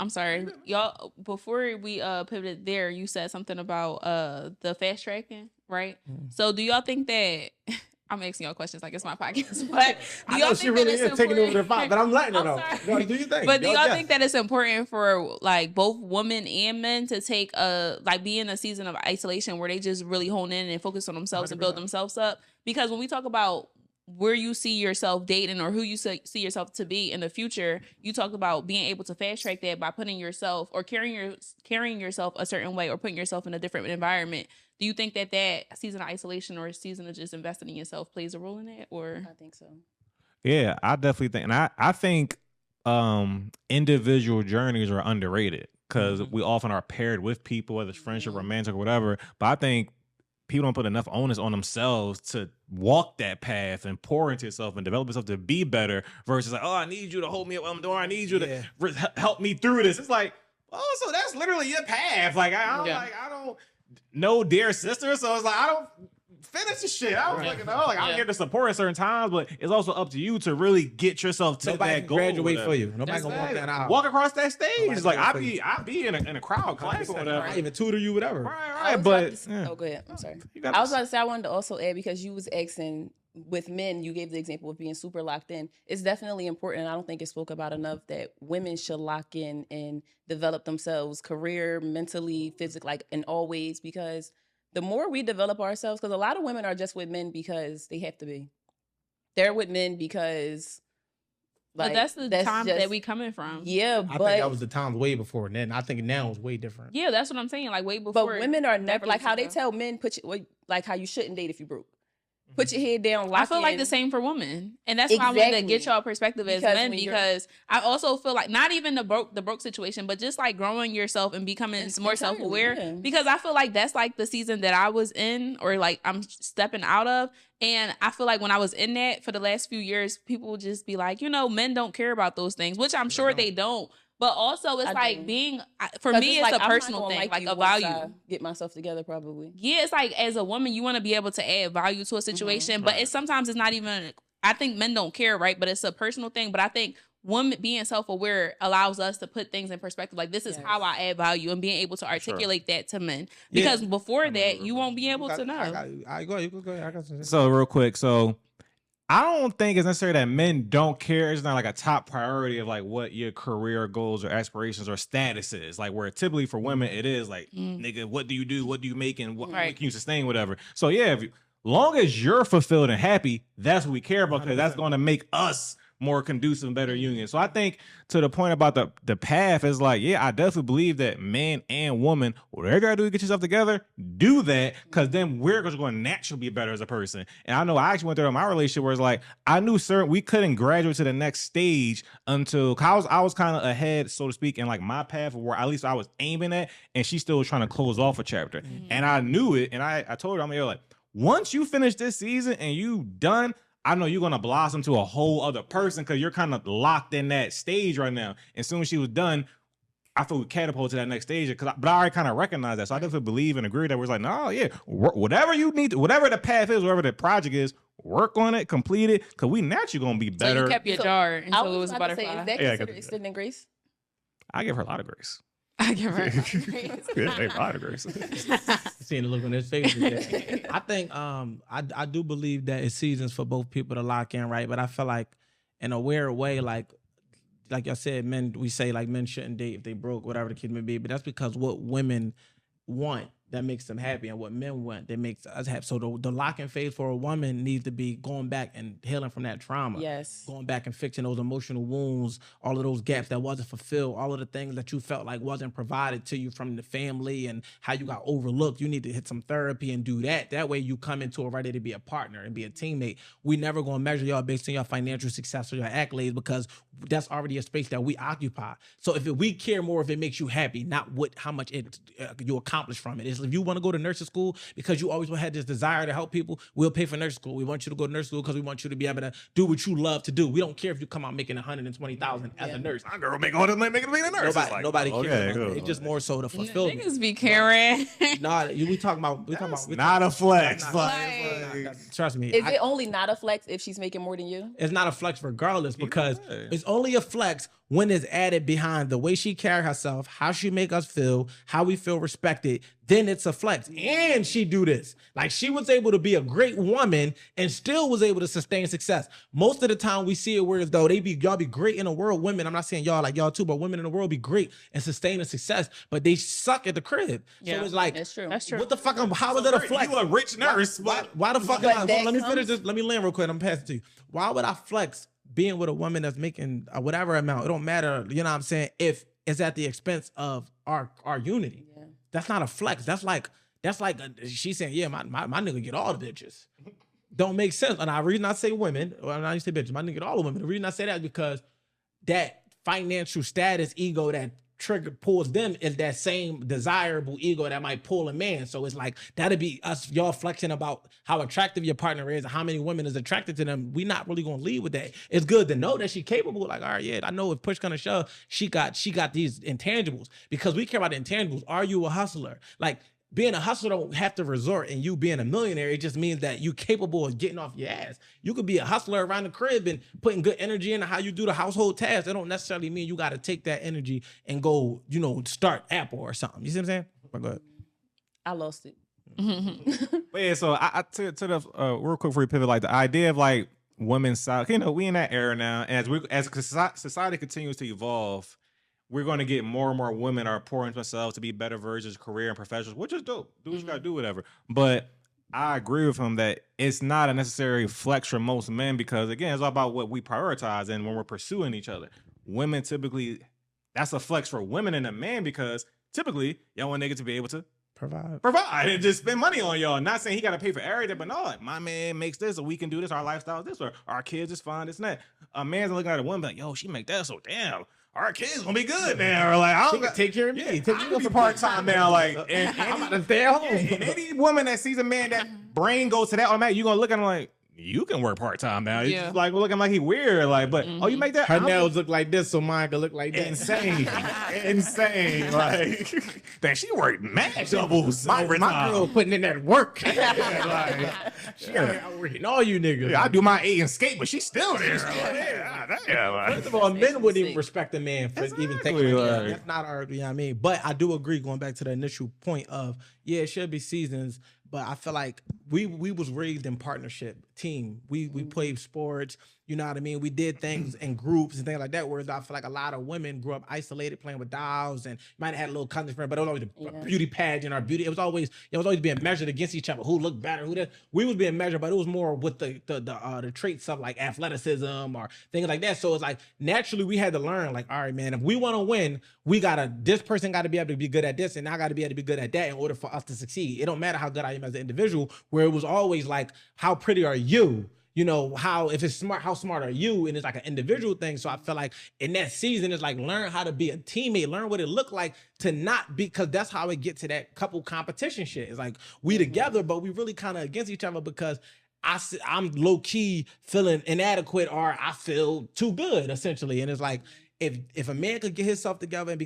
I'm sorry, y'all. Before we pivoted there, you said something about the fast tracking, right? So do y'all think that I'm asking y'all questions like it's my podcast, but do I y'all know she think really that it's is taking over the important? fight, but I'm letting her I'm know. sorry. No, do you think? But do y'all think that it's important for like both women and men to take be in a season of isolation where they just really hone in and focus on themselves and build 100%. themselves up? Because when we talk about where you see yourself dating or who you see yourself to be in the future, you talked about being able to fast track that by putting yourself or carrying yourself a certain way or putting yourself in a different environment. Do you think that season of isolation or a season of just investing in yourself plays a role in that? Or I think so. Yeah, I definitely think, and I think individual journeys are underrated because we often are paired with people, whether it's friendship, romantic, or whatever. But I think people don't put enough onus on themselves to walk that path and pour into yourself and develop yourself to be better versus like, oh, I need you to hold me up while I'm doing. I need you to help me through this. It's like, oh, so that's literally your path. Like I don't know, dear sister. So it's like I don't finish the shit. I was like, no, like I'm here to support at certain times, but it's also up to you to really get yourself to Nobody that can goal. graduate for you. Nobody can walk that out. Walk across that stage. Nobody It's like can I be in a crowd class or whatever. I even tutor you, whatever. Right. But oh, go ahead. I'm sorry. I was about to say I wanted to also add because you was asking with men, you gave the example of being super locked in. It's definitely important. I don't think it's spoke about enough that women should lock in and develop themselves, career, mentally, physically, like in all ways, because the more we develop ourselves, because a lot of women are just with men because they have to be. They're with men because like, but that's the time that we coming from. Yeah, I think that was the times way before then. I think now it's way different. Yeah, that's what I'm saying. Like way before. But women are never like how they tell men like how you shouldn't date if you broke. Put your head down. I feel like the same for women, and that's why I wanted to get y'all perspective as men, because I also feel like not even the broke situation, but just like growing yourself and becoming more self-aware. Yeah. Because I feel like that's like the season that I was in, or like I'm stepping out of, and I feel like when I was in that for the last few years, people would just be like, men don't care about those things, which I'm sure they don't. But also, it's like being, for me, it's a personal thing, like a value. Get myself together, probably. Yeah, it's like as a woman, you want to be able to add value to a situation, but sometimes it's not even, I think men don't care, right? But it's a personal thing. But I think women being self-aware allows us to put things in perspective. Like, this is how I add value, and being able to articulate that to men. Because before that, you won't be able to know. Go ahead. So real quick, I don't think it's necessary that men don't care. It's not like a top priority of like what your career goals or aspirations or status is. Like where typically for women it is like, nigga, what do you do? What do you make? And what can you sustain? Whatever. So yeah, long as you're fulfilled and happy, that's what we care about, because that's going to make us more conducive and better union. So I think to the point about the path is like, yeah, I definitely believe that man and woman, whatever you gotta do to get yourself together, do that, because then we're just going to naturally be better as a person. And I know I actually went through my relationship where it's like, I knew we couldn't graduate to the next stage until I was kind of ahead, so to speak, in like my path where at least I was aiming at, and she's still trying to close off a chapter. And I knew it, and I told her, I'm like, once you finish this season and you done, I know you're going to blossom to a whole other person because you're kind of locked in that stage right now. And as soon as she was done, I feel we catapulted to that next stage. But I already kind of recognize that. So I definitely believe and agree that we're like, no, yeah, whatever you need, whatever the path is, whatever the project is, work on it, complete it, because we naturally going to be better. So you kept your jar until it was a butterfly. Say, is that considered extending grace? I give her a lot of grace. I give her a lot of grace. Seeing the look on his face. I think I do believe that it's seasons for both people to lock in, right? But I feel like in a weird way, like I said, we say like men shouldn't date if they broke, whatever the kid may be. But that's because what women want that makes them happy, and what men want that makes us happy. So the locking phase for a woman needs to be going back and healing from that trauma. Yes. Going back and fixing those emotional wounds, all of those gaps that wasn't fulfilled, all of the things that you felt like wasn't provided to you from the family and how you got overlooked. You need to hit some therapy and do that. That way you come into it ready to be a partner and be a teammate. We never going to measure y'all based on your financial success or your accolades, because that's already a space that we occupy. So if we care more if it makes you happy, not how much you accomplish from it. It's If you want to go to nursing school because you always had this desire to help people, we'll pay for nursing school. We want you to go to nursing school because we want you to be able to do what you love to do. We don't care if you come out making $120,000 as a nurse. My girl make all this money making being a nurse. Nobody cares. It's just more so to fulfill. Niggas be caring. We talking about not a flex. Trust me. Is it only not a flex if she's making more than you? It's not a flex regardless, because it's only a flex when it's added behind the way she carry herself, how she make us feel, how we feel respected. Then it's a flex. And she do this. Like, she was able to be a great woman and still was able to sustain success. Most of the time we see it where as though y'all be great in the world. Women, I'm not saying y'all like y'all too, but women in the world be great and sustaining success, but they suck at the crib. Yeah, so it's like, that's true. What the fuck? How is that a flex? You a rich nurse. Why the fuck? Let me finish this. Let me land real quick. I'm passing to you. Why would I flex being with a woman that's making whatever amount? It don't matter. You know what I'm saying? If it's at the expense of our unity. Yeah. That's not a flex. That's like she's saying, yeah, my nigga get all the bitches. Don't make sense. And the reason I say women, or I say bitches, my nigga get all the women. The reason I say that is because that financial status ego that trigger pulls them is that same desirable ego that might pull a man. So it's like, that'd be us, y'all flexing about how attractive your partner is and how many women is attracted to them. We not really gonna lead with that. It's good to know that she capable. Like, all right, yeah, I know if push gonna shove, she got these intangibles, because we care about the intangibles. Are you a hustler? Like, being a hustler don't have to resort in you being a millionaire. It just means that you capable of getting off your ass. You could be a hustler around the crib and putting good energy into how you do the household tasks. It don't necessarily mean you got to take that energy and go, start Apple or something. You see what I'm saying? But go ahead. I lost it. But yeah, so I to the real quick before we pivot, like the idea of like women's side, we in that era now, and as society continues to evolve, we're going to get more and more women are pouring into themselves to be better versions of career and professionals, which is dope. Do what you got to do, whatever. But I agree with him that it's not a necessary flex for most men, because, again, it's all about what we prioritize and when we're pursuing each other. Women typically, that's a flex for women and a man, because typically y'all want niggas to be able to provide and just spend money on y'all. Not saying he got to pay for everything, but no, like, my man makes this, or we can do this, our lifestyle is this, or our kids is fine, this and that. A man's looking at a woman like, yo, she make that, so damn, our kids gonna be good now. Or like, she can take care of me. Yeah, take me for part time now. Like, and I'm about to stay at home. And any woman that sees a man that brain goes to that automatic, you gonna look at him like, you can work part time now. It's just like looking like he weird. Like, but oh, you make that. Her nails look like this, so mine could look like that. Insane. Like, damn, she worked mad doubles. My girl putting in that work. She got working all you niggas. Yeah, I do my A and skate, but she's still there. First of all, men wouldn't even respect a man for even thinking that. That's not our, you know what I mean? But I do agree, going back to the initial point of, yeah, it should be seasons. But I feel like we was raised in partnership, team. We played sports, you know what I mean? We did things in groups and things like that, whereas I feel like a lot of women grew up isolated, playing with dolls, and might have had a little cousin friend, but it was always a beauty pageant or beauty. It was always being measured against each other. Who looked better? Who did? We was being measured, but it was more with the traits of like athleticism or things like that. So it's like naturally we had to learn, like, all right, man, if we want to win, this person got to be able to be good at this, and I got to be able to be good at that in order for us to succeed. It don't matter how good I am as an individual, where it was always like, how pretty are you? You know, if it's smart, how smart are you? And it's like an individual thing. So I feel like in that season, it's like, learn how to be a teammate, learn what it looked like to not be, because that's how it get to that couple competition shit. It's like, we together, but we really kind of against each other, because I'm low key feeling inadequate, or I feel too good, essentially. And it's like, if a man could get himself together and